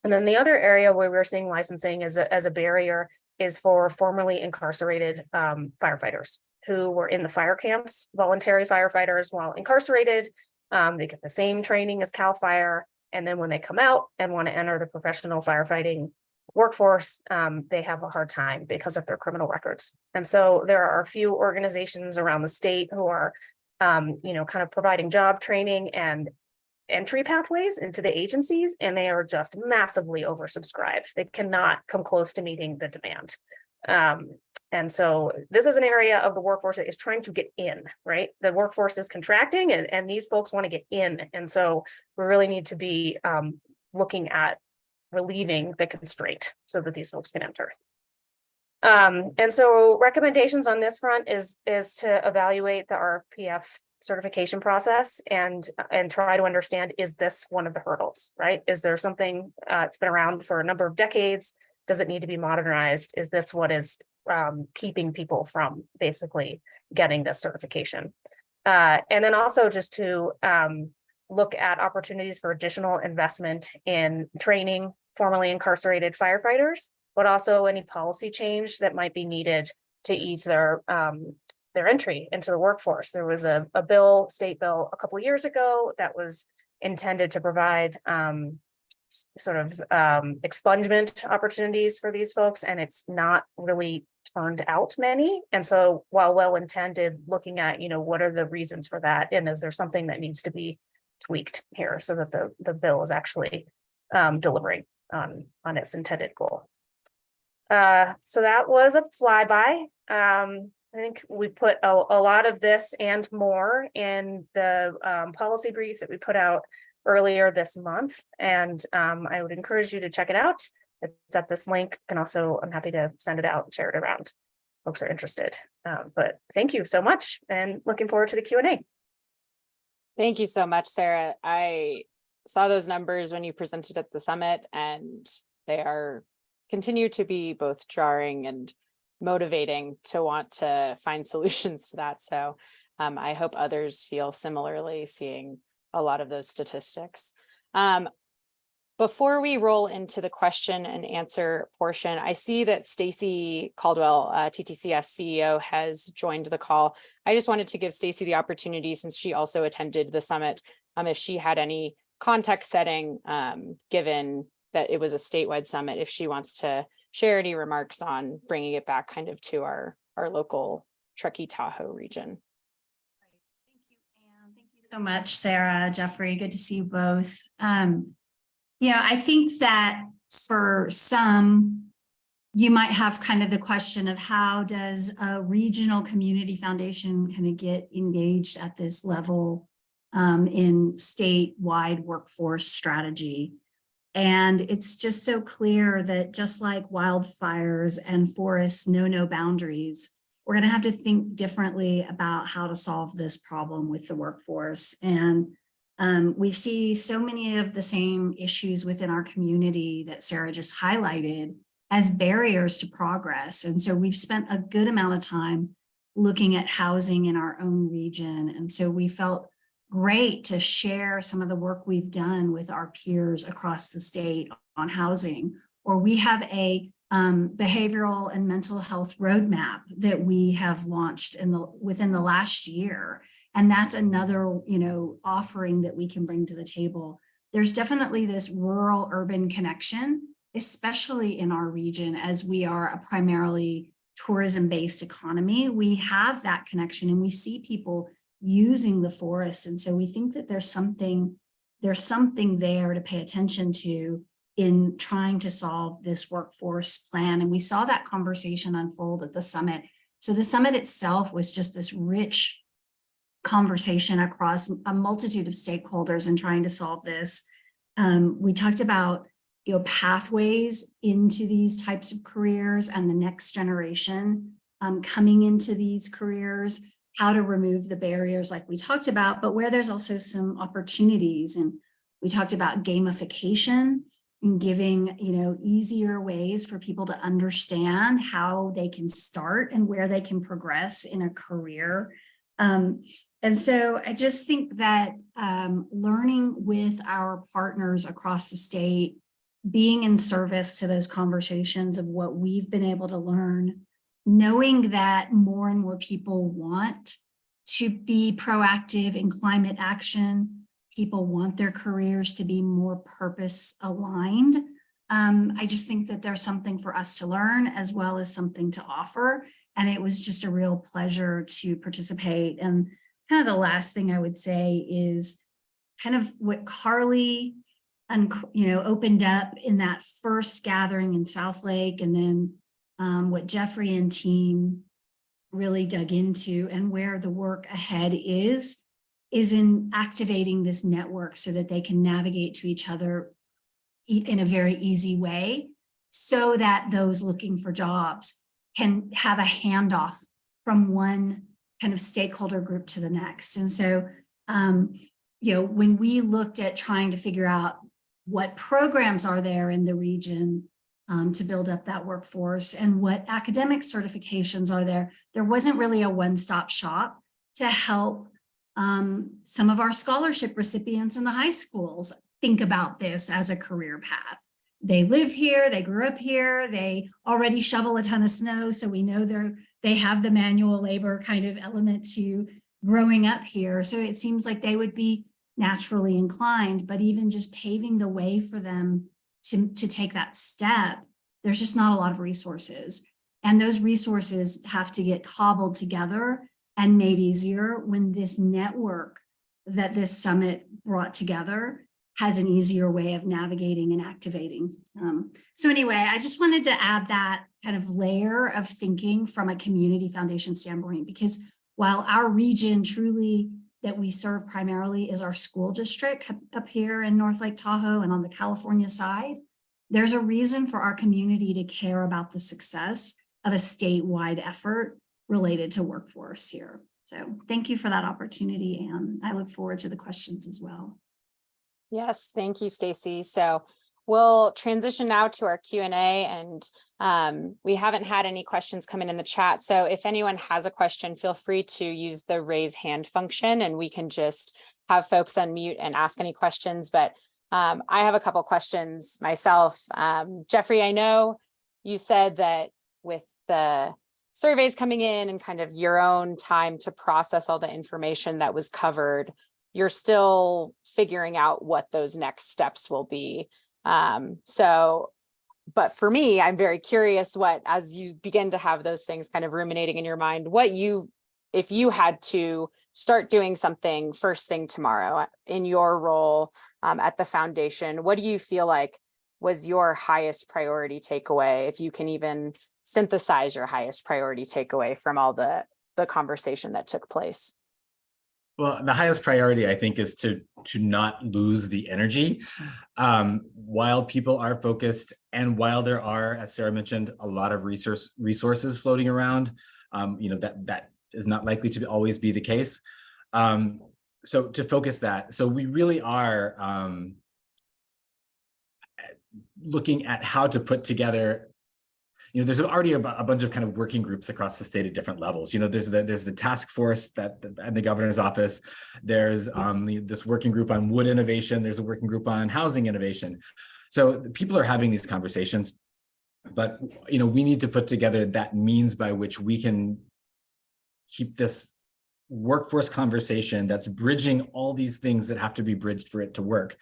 then the other area where we're seeing licensing as a barrier is for formerly incarcerated firefighters who were in the fire camps, voluntary firefighters while incarcerated. They get the same training as CAL FIRE. And then when they come out and want to enter the professional firefighting workforce, they have a hard time because of their criminal records. And so there are a few organizations around the state who are, kind of providing job training and entry pathways into the agencies, and they are just massively oversubscribed. They cannot come close to meeting the demand. And so this is an area of the workforce that is trying to get in, right? The workforce is contracting and these folks want to get in. And so we really need to be looking at relieving the constraint so that these folks can enter. And so recommendations on this front is to evaluate the RPF certification process and try to understand, is this one of the hurdles, right? Is there something it's been around for a number of decades? Does it need to be modernized? Is this what is keeping people from basically getting this certification? And then also just to look at opportunities for additional investment in training formerly incarcerated firefighters, but also any policy change that might be needed to ease their entry into the workforce. There was a state bill a couple of years ago that was intended to provide expungement opportunities for these folks, and it's not really turned out many. And so while well-intended, looking at, what are the reasons for that? And is there something that needs to be tweaked here so that the bill is actually delivering on its intended goal. So that was a flyby. I think we put a lot of this and more in the policy brief that we put out earlier this month, and I would encourage you to check it out. It's at this link, and also I'm happy to send it out and share it around. Folks are interested. But thank you so much, and looking forward to the Q&A. Thank you so much, Sarah. I saw those numbers when you presented at the summit, and they continue to be both jarring and motivating to want to find solutions to that. So I hope others feel similarly seeing a lot of those statistics. Before we roll into the question and answer portion, I see that Stacy Caldwell, TTCF CEO, has joined the call. I just wanted to give Stacy the opportunity, since she also attended the summit, if she had any context setting, given that it was a statewide summit, if she wants to share any remarks on bringing it back kind of to our local Truckee Tahoe region. Thank you, Anne. Thank you so much, Sarah, Jeffrey. Good to see you both. I think that for some, you might have kind of the question of how does a regional community foundation kind of get engaged at this level in statewide workforce strategy. And it's just so clear that just like wildfires and forests know no boundaries, we're going to have to think differently about how to solve this problem with the workforce. And we see so many of the same issues within our community that Sarah just highlighted as barriers to progress. And so we've spent a good amount of time looking at housing in our own region. And so we felt great to share some of the work we've done with our peers across the state on housing. Or we have a behavioral and mental health roadmap that we have launched within the last year. And that's another, offering that we can bring to the table. There's definitely this rural urban connection, especially in our region, as we are a primarily tourism-based economy. We have that connection and we see people using the forests. And so we think that there's something there to pay attention to in trying to solve this workforce plan. And we saw that conversation unfold at the summit. So the summit itself was just this rich conversation across a multitude of stakeholders in trying to solve this. We talked about pathways into these types of careers and the next generation coming into these careers, how to remove the barriers like we talked about, but where there's also some opportunities. And we talked about gamification and giving, easier ways for people to understand how they can start and where they can progress in a career. And so I just think that learning with our partners across the state, being in service to those conversations of what we've been able to learn, knowing that more and more people want to be proactive in climate action, people want their careers to be more purpose aligned. I just think that there's something for us to learn as well as something to offer. And it was just a real pleasure to participate. And kind of the last thing I would say is kind of what Carly opened up in that first gathering in South Lake, and then what Jeffrey and team really dug into, and where the work ahead is in activating this network so that they can navigate to each other in a very easy way, so that those looking for jobs can have a handoff from one kind of stakeholder group to the next. And so, when we looked at trying to figure out what programs are there in the region to build up that workforce and what academic certifications are there, there wasn't really a one-stop shop to help some of our scholarship recipients in the high schools think about this as a career path. They live here, they grew up here, they already shovel a ton of snow, so we know they have the manual labor kind of element to growing up here. So it seems like they would be naturally inclined, but even just paving the way for them to take that step, there's just not a lot of resources. And those resources have to get cobbled together and made easier when this network that this summit brought together has an easier way of navigating and activating. So anyway, I just wanted to add that kind of layer of thinking from a community foundation standpoint, because while our region truly that we serve primarily is our school district up here in North Lake Tahoe and on the California side, there's a reason for our community to care about the success of a statewide effort related to workforce here. So thank you for that opportunity, and I look forward to the questions as well. Yes, thank you, Stacy. So we'll transition now to our Q&A, and we haven't had any questions come in the chat. So if anyone has a question, feel free to use the raise hand function and we can just have folks unmute and ask any questions. But I have a couple questions myself. Jeffrey, I know you said that with the surveys coming in and kind of your own time to process all the information that was covered, you're still figuring out what those next steps will be. But for me, I'm very curious what, as you begin to have those things kind of ruminating in your mind, if you had to start doing something first thing tomorrow in your role at the foundation, what do you feel like was your highest priority takeaway? If you can even synthesize your highest priority takeaway from all the conversation that took place. Well, the highest priority, I think, is to not lose the energy while people are focused, and while there are, as Sarah mentioned, a lot of resources floating around. That is not likely to always be the case. So to focus that, so we really are looking at how to put together. There's already a bunch of kind of working groups across the state at different levels. There's the task force at the governor's office. There's this working group on wood innovation. There's a working group on housing innovation. So people are having these conversations, but we need to put together that means by which we can keep this workforce conversation that's bridging all these things that have to be bridged for it to work.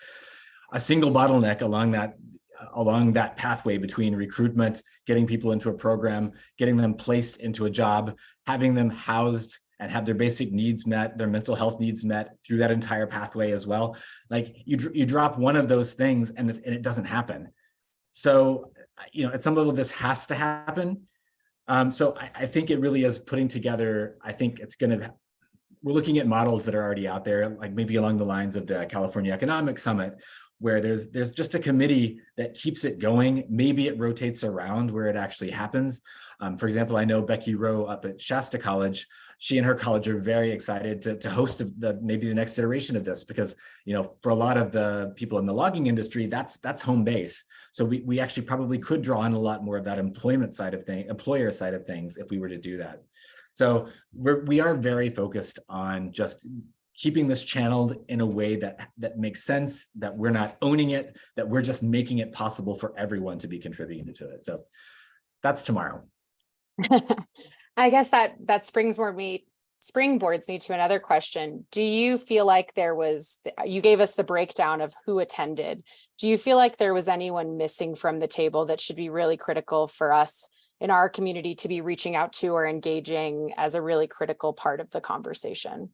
A single bottleneck along that pathway between recruitment, getting people into a program, getting them placed into a job, having them housed and have their basic needs met, their mental health needs met through that entire pathway as well. Like you drop one of those things and it doesn't happen. So, at some level this has to happen. So I think it really is putting together, we're looking at models that are already out there, like maybe along the lines of the California Economic Summit, where there's just a committee that keeps it going. Maybe it rotates around where it actually happens. For example, I know Becky Rowe up at Shasta College, she and her college are very excited to host maybe the next iteration of this, because for a lot of the people in the logging industry, that's home base. So we actually probably could draw on a lot more of that employer side of things if we were to do that. So we are very focused on just keeping this channeled in a way that makes sense, that we're not owning it, that we're just making it possible for everyone to be contributing to it. So that's tomorrow. I guess that springboards me to another question. Do you feel like you gave us the breakdown of who attended. Do you feel like there was anyone missing from the table that should be really critical for us in our community to be reaching out to or engaging as a really critical part of the conversation?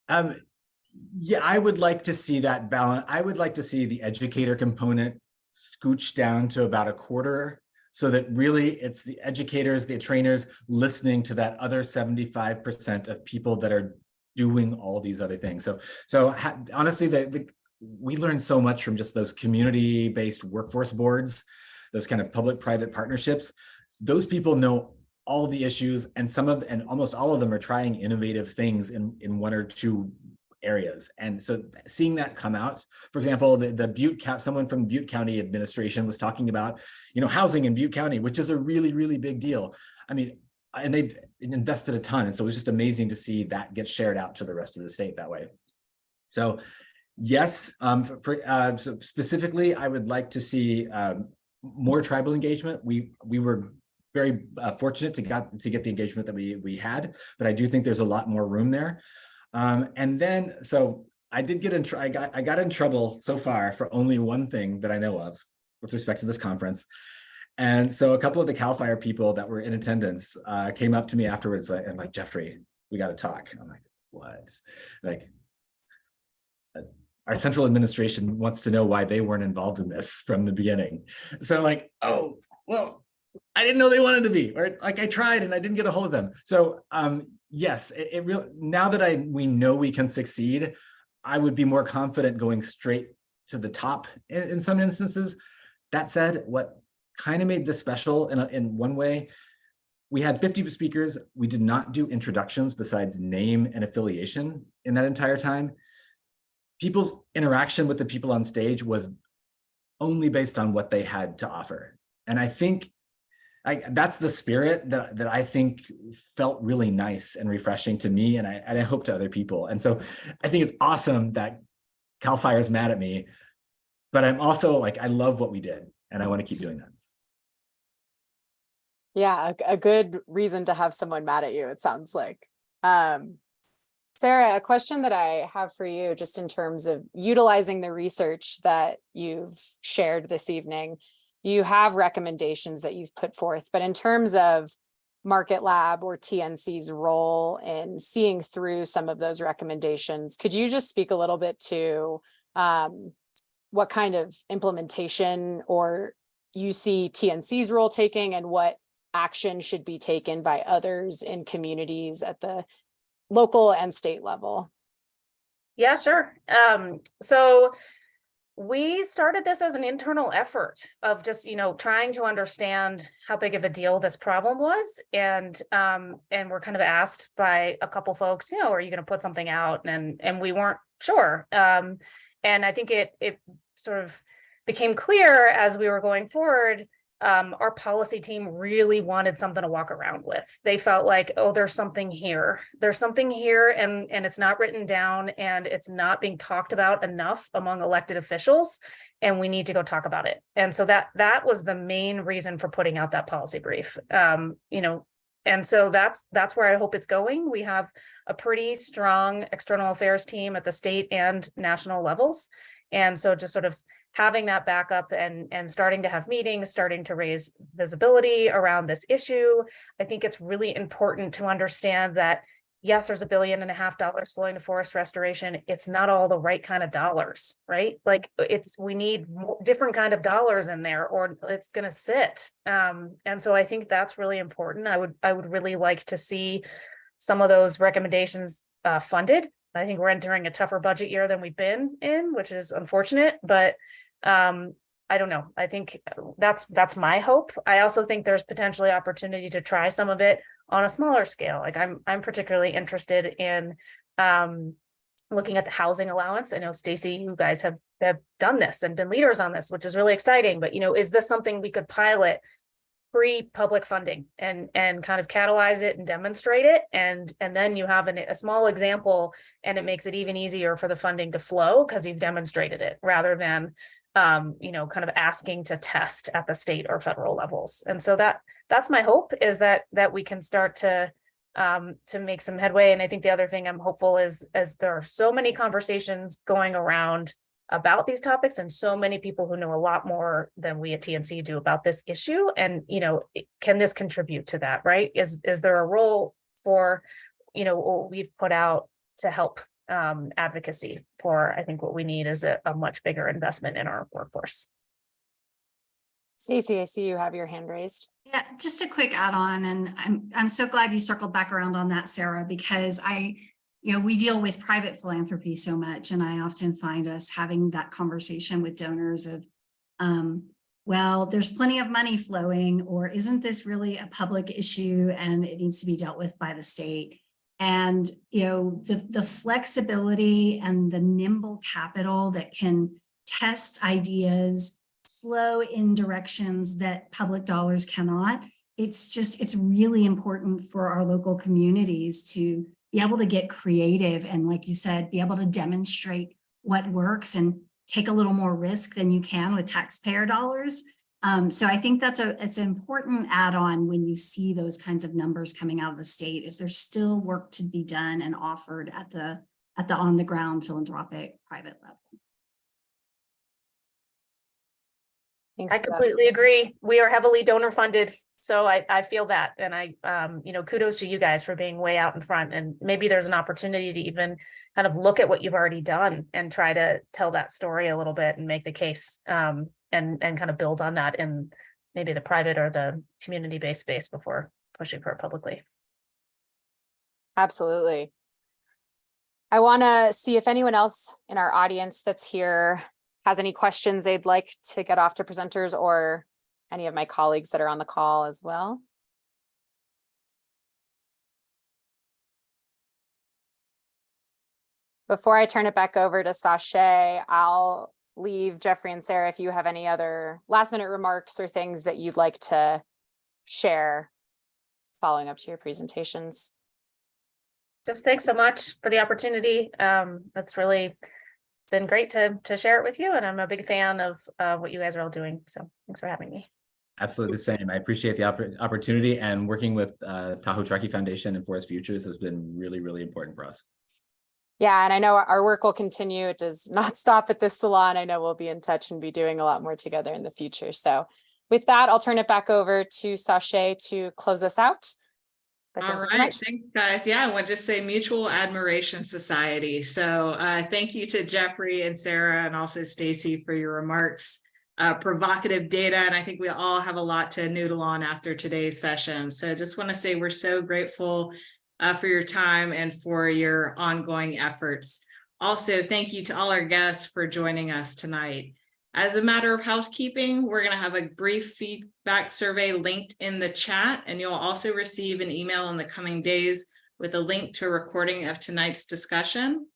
Yeah, I would like to see that balance. I would like to see the educator component scooch down to about a quarter, so that really it's the educators, the trainers listening to that other 75% of people that are doing all these other things. So honestly, we learned so much from just those community-based workforce boards, those kind of public-private partnerships. Those people know all the issues, and almost all of them are trying innovative things in one or two areas. And so seeing that come out, for example, someone from Butte County administration was talking about, housing in Butte County, which is a really, really big deal. And they've invested a ton. And so it was just amazing to see that get shared out to the rest of the state that way. So yes, so specifically, I would like to see more tribal engagement. We were very fortunate to get the engagement that we had, but I do think there's a lot more room there. And then, so I got in trouble so far for only one thing that I know of with respect to this conference. And so a couple of the CAL FIRE people that were in attendance came up to me afterwards and like, Jeffrey, we got to talk. I'm like, what? Like, our central administration wants to know why they weren't involved in this from the beginning. So like, oh, well, I didn't know they wanted to be, or like I tried and I didn't get a hold of them. So yes, it really, now that we know we can succeed, I would be more confident going straight to the top in some instances. That said, what kind of made this special in one way, we had 50 speakers. We did not do introductions besides name and affiliation in that entire time. People's interaction with the people on stage was only based on what they had to offer. And I think that's the spirit that I think felt really nice and refreshing to me, and I hope to other people. And so I think it's awesome that CAL FIRE is mad at me, but I'm also like, I love what we did and I want to keep doing that. Yeah, a good reason to have someone mad at you, it sounds like. Sarah, a question that I have for you, just in terms of utilizing the research that you've shared this evening, you have recommendations that you've put forth, but in terms of MarketLab or TNC's role in seeing through some of those recommendations, could you just speak a little bit to what kind of implementation or you see TNC's role taking, and what action should be taken by others in communities at the local and state level? Yeah, sure. So we started this as an internal effort of just, trying to understand how big of a deal this problem was. And we're kind of asked by a couple folks, are you going to put something out? And we weren't sure. And I think it sort of became clear as we were going forward. Our policy team really wanted something to walk around with. They felt like, oh, there's something here. There's something here, and it's not written down, and it's not being talked about enough among elected officials, and we need to go talk about it. And so that was the main reason for putting out that policy brief. And so that's where I hope it's going. We have a pretty strong external affairs team at the state and national levels, and so just sort of having that backup and starting to have meetings, starting to raise visibility around this issue. I think it's really important to understand that, yes, there's $1.5 billion flowing to forest restoration. It's not all the right kind of dollars, right? Like we need different kind of dollars in there, or it's going to sit. And so I think that's really important. I would really like to see some of those recommendations funded. I think we're entering a tougher budget year than we've been in, which is unfortunate, but I don't know. I think that's my hope. I also think there's potentially opportunity to try some of it on a smaller scale. Like I'm particularly interested in looking at the housing allowance. I know, Stacy, you guys have done this and been leaders on this, which is really exciting. But is this something we could pilot pre-public funding and kind of catalyze it and demonstrate it, and then you have a small example, and it makes it even easier for the funding to flow because you've demonstrated it, rather than kind of asking to test at the state or federal levels. And so that's my hope, is that we can start to make some headway. And I think the other thing I'm hopeful is, as there are so many conversations going around about these topics, and so many people who know a lot more than we at TNC do about this issue, and can this contribute to that, right? Is there a role for what we've put out to help advocacy for? I think what we need is a much bigger investment in our workforce. Stacy, I see you have your hand raised. Yeah, just a quick add-on, and I'm so glad you circled back around on that, Sarah, because we deal with private philanthropy so much, and I often find us having that conversation with donors of, well, there's plenty of money flowing, or isn't this really a public issue and it needs to be dealt with by the state? And the flexibility and the nimble capital that can test ideas, flow in directions that public dollars cannot. It's really important for our local communities to be able to get creative and, like you said, be able to demonstrate what works and take a little more risk than you can with taxpayer dollars. So I think it's an important add-on when you see those kinds of numbers coming out of the state, is there's still work to be done and offered at the on-the-ground philanthropic private level. Thanks I for that, completely Susan. agree. We are heavily donor funded. So I feel that. And I, kudos to you guys for being way out in front. And maybe there's an opportunity to even kind of look at what you've already done and try to tell that story a little bit and make the case, and kind of build on that in maybe the private or the community-based space before pushing for it publicly. Absolutely. I want to see if anyone else in our audience that's here has any questions they'd like to get off to presenters, or any of my colleagues that are on the call as well. Before I turn it back over to Sashay, I'll leave Jeffrey and Sarah if you have any other last minute remarks or things that you'd like to share following up to your presentations. Just thanks so much for the opportunity. It's really been great to share it with you, and I'm a big fan of what you guys are all doing. So thanks for having me. Absolutely the same. I appreciate the opportunity, and working with Tahoe Truckee Foundation and Forest Futures has been really, really important for us. Yeah, and I know our work will continue. It does not stop at this salon. I know we'll be in touch and be doing a lot more together in the future. So with that, I'll turn it back over to Sashay to close us out. All right, thanks guys. Yeah, I want to just say Mutual Admiration Society. So thank you to Jeffrey and Sarah and also Stacy for your remarks. Provocative data, and I think we all have a lot to noodle on after today's session. So just want to say we're so grateful for your time and for your ongoing efforts. Also, thank you to all our guests for joining us tonight. As a matter of housekeeping, we're going to have a brief feedback survey linked in the chat, and you'll also receive an email in the coming days with a link to a recording of tonight's discussion.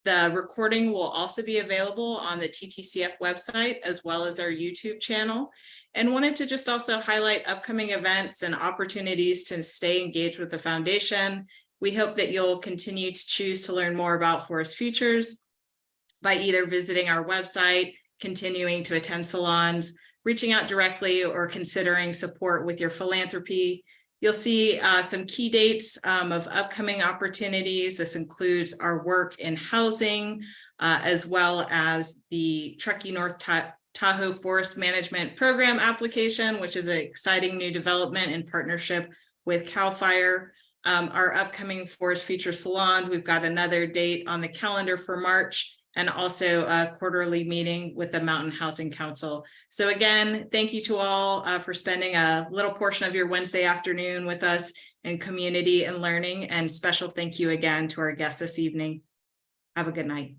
The recording will also be available on the TTCF website as well as our YouTube channel, and wanted to just also highlight upcoming events and opportunities to stay engaged with the foundation. We hope that you'll continue to choose to learn more about Forest Futures by either visiting our website, continuing to attend salons, reaching out directly, or considering support with your philanthropy. You'll see some key dates of upcoming opportunities. This includes our work in housing, as well as the Truckee North Tahoe Forest Management Program application, which is an exciting new development in partnership with CAL FIRE. Our upcoming Forest Future salons, we've got another date on the calendar for March, and also a quarterly meeting with the Mountain Housing Council. So again, thank you to all for spending a little portion of your Wednesday afternoon with us in community and learning, and special thank you again to our guests this evening. Have a good night.